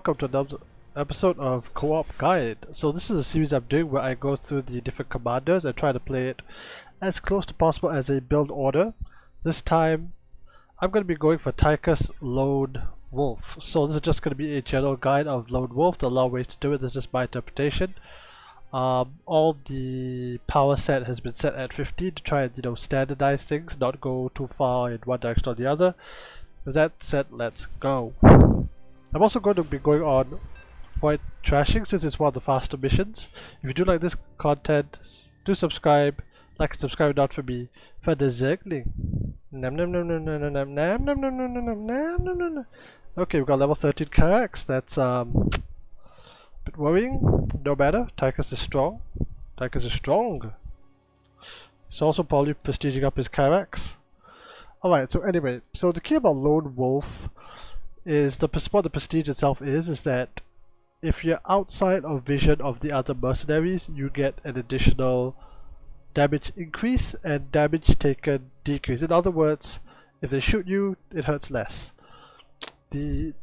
Welcome to another episode of Co-op Guide. So this is a series I'm doing where I go through the different commanders and try to play it as close to possible as a build order. This time I'm going to be going for Tychus Lone Wolf. So this is just going to be a general guide of Lone Wolf. There are a lot of ways to do it, this is just my interpretation. All the power set has been set at 15 to try and standardize things, not go too far in one direction or the other. With that said, let's go. I'm also going to be going on void trashing since it's one of the faster missions. If you do like this content, do subscribe, like and subscribe not for me. For the Zergling. Nam nam nam nam nam nam nam nam nam nam nam nam nam nam. Okay, we got level 13 Carax. That's a bit worrying. No matter. Tychus is strong. Tychus is strong. He's also probably prestiging up his Carax. Alright, so anyway, so the key about Lone Wolf is what the prestige itself is that if you're outside of vision of the other mercenaries, you get an additional damage increase and damage taken decrease. In other words, if they shoot you, it hurts less. The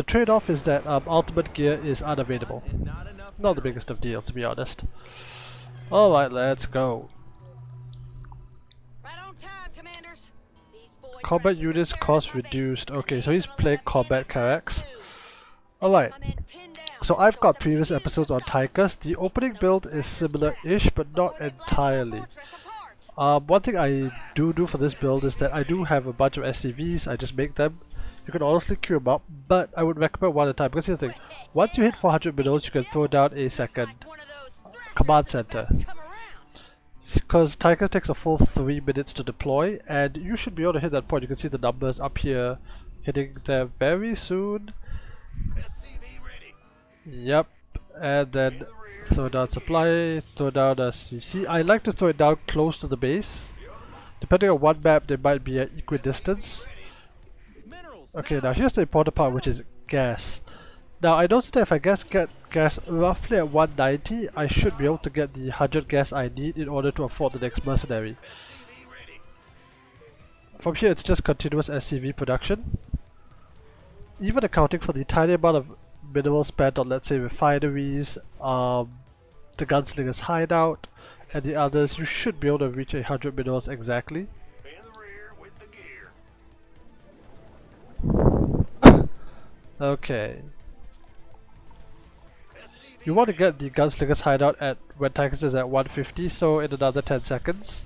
trade-off is that ultimate gear is unavailable. Not the biggest of deals, to be honest. Alright, let's go. Combat units cost reduced. Okay, so he's playing combat Carax. Alright, so I've got previous episodes on Tychus. The opening build is similar-ish, but not entirely. One thing I do for this build is that I do have a bunch of SCVs. I just make them. You can honestly queue them up, but I would recommend one at a time. Because here's the thing, once you hit 400 minerals, you can throw down a second command center. Because Tychus takes a full 3 minutes to deploy, and you should be able to hit that point. You can see the numbers up here hitting there very soon. Yep, and then throw down supply, throw down a CC. I like to throw it down close to the base. Depending on what map, they might be at equidistance. Okay, now here's the important part, which is gas. Now I noticed that if I get gas roughly at 190, I should be able to get the 100 gas I need in order to afford the next mercenary. From here it's just continuous SCV production. Even accounting for the tiny amount of minerals spent on, let's say, refineries, the gunslinger's hideout, and the others, you should be able to reach 100 minerals exactly. Okay. You want to get the gunslinger's hideout at when Tychus is at 150, so in another 10 seconds.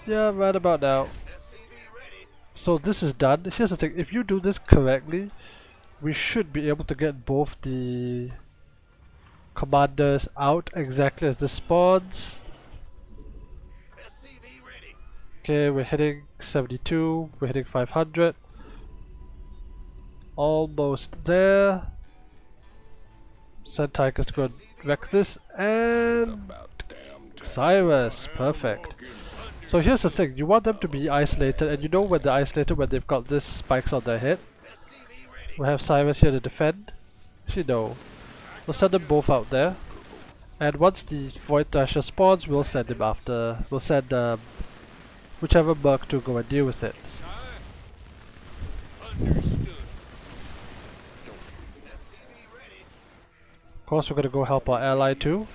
Yeah, right about now. So this is done. Here's the thing, if you do this correctly, we should be able to get both the commanders out exactly as this spawns. Okay, we're hitting 72, we're hitting 500. Almost there. Send Tychus to go and wreck this, and Cyrus, perfect. So here's the thing, you want them to be isolated, and you know when they're isolated when they've got this spikes on their head. We'll have Cyrus here to defend. Actually no, we'll send them both out there, and once the Void Thrasher spawns, we'll send him after. We'll send whichever merc to go and deal with it. Of course, we're gonna go help our ally too.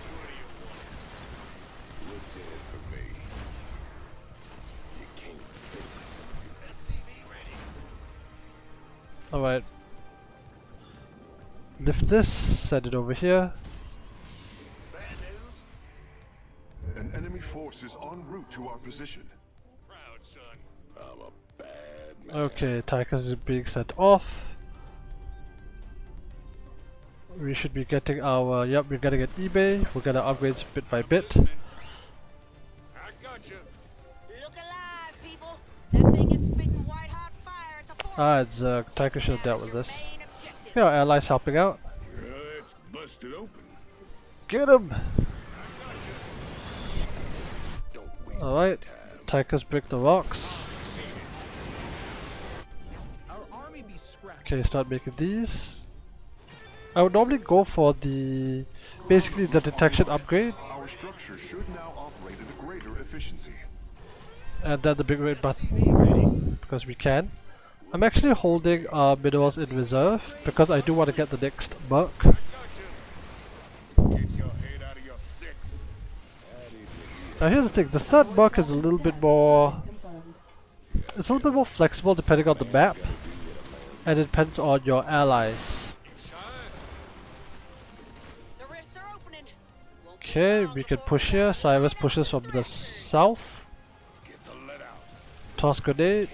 Alright. Lift this, send it over here. An enemy force is en route to our position. Proud son. I'm a bad man. Okay, Tychus is being sent off. We should be getting our, yep, we're getting an eBay. We're gonna upgrade bit by bit. I got you. Look alive, people. That thing is spitting white hot fire at the fort. It's Tychus should have dealt with this. Yeah, our allies helping out. It's busted open. Get him! Don't waste Alright, time. Tychus brick the rocks. Okay, start making these. I would normally go for the basically the detection upgrade, Our structure should now operate at a greater efficiency. and then the big red button because we can. I'm actually holding minerals in reserve because I do want to get the next merc. Get your head out of your six. Now here's the thing, the third merc is a little bit more... It's a little bit more flexible depending on the map. And it depends on your ally. The rifts are opening. Won't be Okay, long we can before push here. Cyrus pushes from the south. Get the lead out. Toss grenade.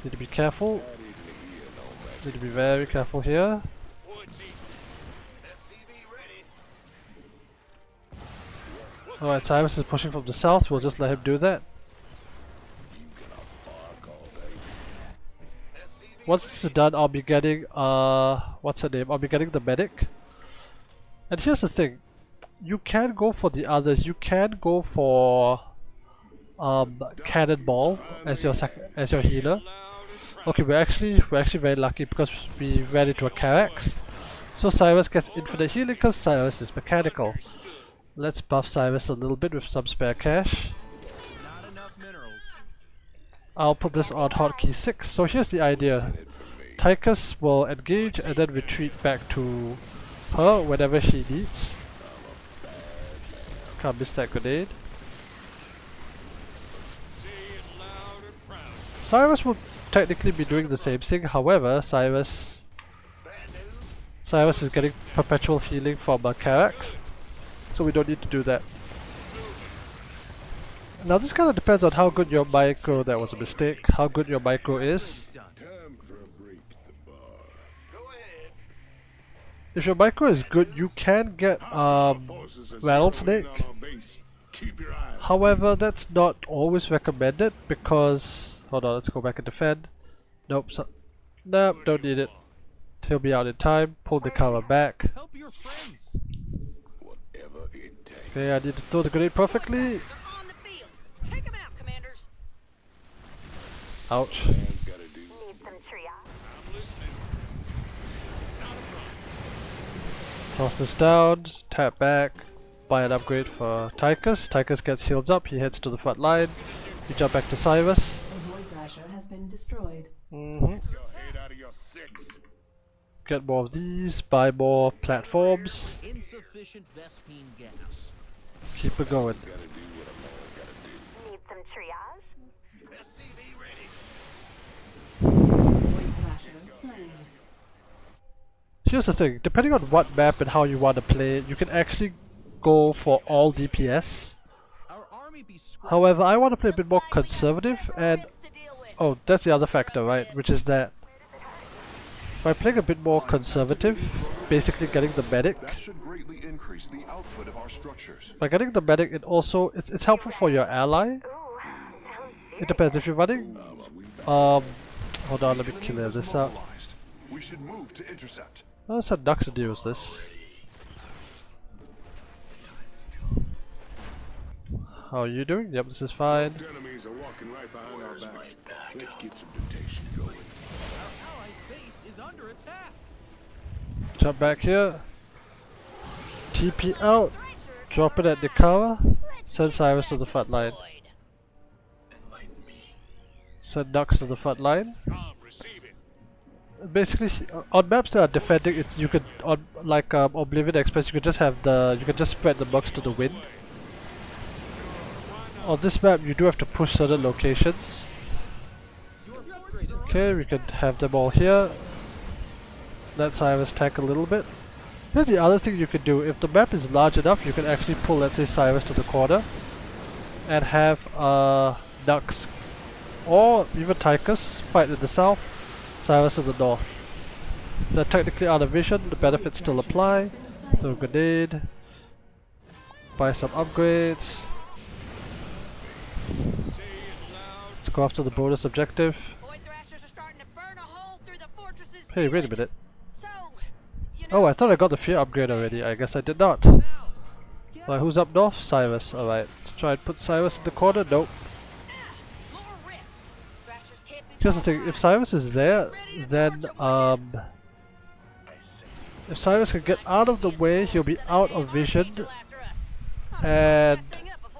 Need to be careful. Need to be very careful here. Alright, Cyrus is pushing from the south. We'll just let him do that. Once this is done, I'll be getting what's her name? I'll be getting the medic. And here's the thing. You can go for the others. You can go for cannonball as your healer. Okay, we're actually very lucky because we ran into a Carax. So Cyrus gets infinite healing because Cyrus is mechanical. Let's buff Cyrus a little bit with some spare cash. I'll put this on hotkey 6. So here's the idea. Tychus will engage and then retreat back to her whenever she needs. Can't miss that grenade. Cyrus will technically be doing the same thing, however, Cyrus is getting perpetual healing from a Carax, so we don't need to do that. Now this kind of depends on how good your micro, that was a mistake, how good your micro is. Time for a break at the bar. If your micro is good, you can get Forces are rattlesnake. zeroing in on our base. Keep your eyes. However, that's not always recommended because... Hold on, let's go back and defend. Nope, nope, don't need it. He'll be out in time. Pull the cover back. Whatever it takes. Okay, I need to throw the grenade perfectly. They're on the field. Take them out, commanders. Ouch. Man's gotta do. Need some triage. Toss this down. Tap back. Buy an upgrade for Tychus. Tychus gets heals up. He heads to the front line. We jump back to Cyrus. Has been destroyed. Get your head out of your six. Get more of these. Buy more platforms. Insufficient Vespine gas. Keep it going. Gotta do what a man's gotta do. Need some triage. Void Thrasher slain. Here's the thing. Depending on what map and how you want to play it, you can actually go for all DPS. Our army be However, I want to play a bit more conservative and... Oh, that's the other factor, right? Which is that by playing a bit more conservative, basically getting the medic. That should greatly increase the output of our structures. By getting the medic, it also it's helpful for your ally. It depends if you're running. Hold on, let me clear this out. Mobilized. We should move to intercept. Let's have Nux deals this. How are you doing? Yep, this is fine. Enemies are walking right behind our backs. Let's get some rotation going. allies' base is under attack. Jump back here. TP out. Drop it at Nikara. Send Cyrus to the front line. Send Nux to the front line. Basically, on maps that are defending, it's you could on like Oblivion Express, you could just have you could just spread the bugs to the wind. On this map, you do have to push certain locations. Okay, we can have them all here. Let Cyrus tank a little bit. Here's the other thing you can do. If the map is large enough, you can actually pull, let's say, Cyrus to the corner and have Nux or even Tychus fight in the south, Cyrus in the north. They're technically out of vision, the benefits still apply. So grenade, buy some upgrades. Let's go after the bonus objective. Void Thrashers are starting to burn a hole through the fortress's Hey, wait a ceiling. minute. So, you Oh, know, I thought I got the fear upgrade already. I guess I did not. Right, who's up north? Cyrus. Alright, let's try and put Cyrus in the corner. Nope. lower rift. Thrashers can't be Here's the thing, if Cyrus is there, then if Cyrus can get out of the way, he'll be out of vision, after us. and Thing up before